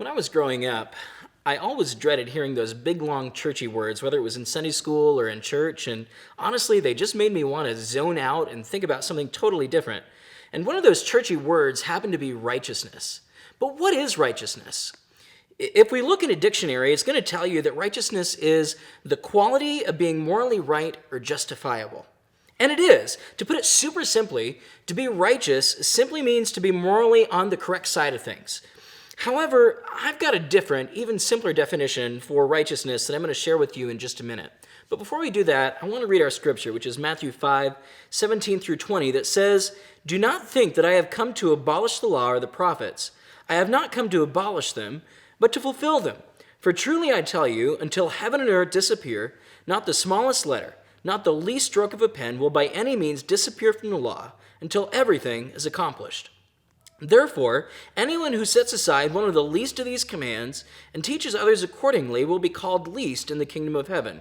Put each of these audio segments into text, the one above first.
When I was growing up, I always dreaded hearing those big, long, churchy words, whether it was in Sunday school or in church, and honestly, they just made me want to zone out and think about something totally different. And one of those churchy words happened to be righteousness. But what is righteousness? If we look in a dictionary, it's going to tell you that righteousness is the quality of being morally right or justifiable. And it is. To put it super simply, to be righteous simply means to be morally on the correct side of things. However, I've got a different, even simpler definition for righteousness that I'm going to share with you in just a minute. But before we do that, I want to read our scripture, which is Matthew 5:17 through 20, that says, "Do not think that I have come to abolish the law or the prophets. I have not come to abolish them, but to fulfill them. For truly I tell you, until heaven and earth disappear, not the smallest letter, not the least stroke of a pen will by any means disappear from the law until everything is accomplished. Therefore, anyone who sets aside one of the least of these commands and teaches others accordingly will be called least in the kingdom of heaven.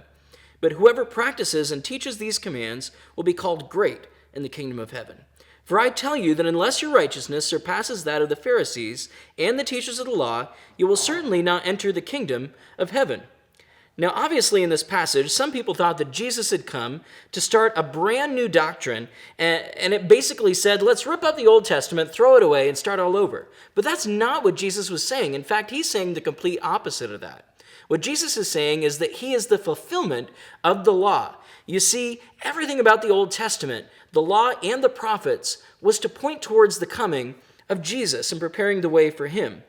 But whoever practices and teaches these commands will be called great in the kingdom of heaven. For I tell you that unless your righteousness surpasses that of the Pharisees and the teachers of the law, you will certainly not enter the kingdom of heaven." Now, obviously, in this passage, some people thought that Jesus had come to start a brand new doctrine, and it basically said, let's rip up the Old Testament, throw it away, and start all over. But that's not what Jesus was saying. In fact, he's saying the complete opposite of that. What Jesus is saying is that he is the fulfillment of the law. You see, everything about the Old Testament, the law and the prophets, was to point towards the coming of Jesus and preparing the way for him.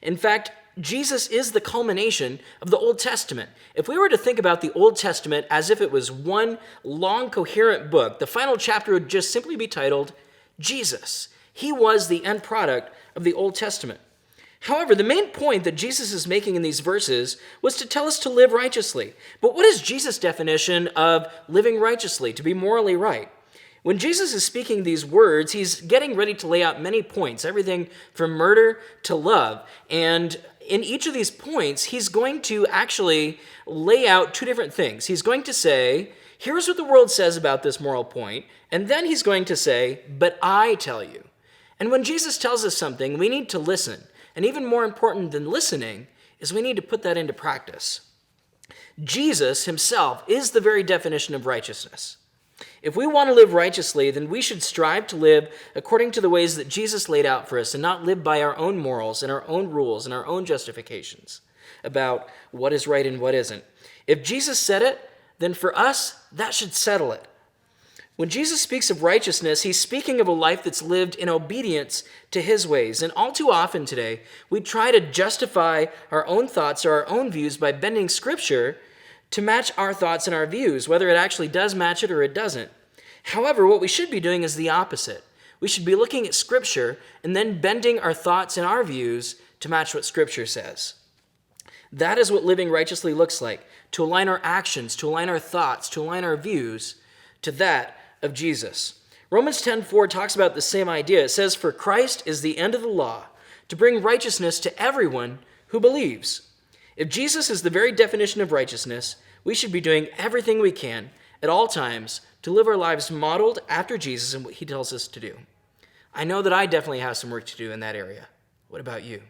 In fact, Jesus is the culmination of the Old Testament. If we were to think about the Old Testament as if it was one long, coherent book, the final chapter would just simply be titled Jesus. He was the end product of the Old Testament. However, the main point that Jesus is making in these verses was to tell us to live righteously. But what is Jesus' definition of living righteously, to be morally right? When Jesus is speaking these words, he's getting ready to lay out many points, everything from murder to love. And in each of these points, he's going to actually lay out two different things. He's going to say, here's what the world says about this moral point. And then he's going to say, but I tell you. And when Jesus tells us something, we need to listen. And even more important than listening is we need to put that into practice. Jesus himself is the very definition of righteousness. If we want to live righteously, then we should strive to live according to the ways that Jesus laid out for us and not live by our own morals and our own rules and our own justifications about what is right and what isn't. If Jesus said it, then for us, that should settle it. When Jesus speaks of righteousness, he's speaking of a life that's lived in obedience to his ways. And all too often today, we try to justify our own thoughts or our own views by bending Scripture to match our thoughts and our views, whether it actually does match it or it doesn't. However, what we should be doing is the opposite. We should be looking at Scripture and then bending our thoughts and our views to match what Scripture says. That is what living righteously looks like, to align our actions, to align our thoughts, to align our views to that of Jesus. Romans 10:4 talks about the same idea. It says, "For Christ is the end of the law, to bring righteousness to everyone who believes." If Jesus is the very definition of righteousness, we should be doing everything we can at all times to live our lives modeled after Jesus and what he tells us to do. I know that I definitely have some work to do in that area. What about you?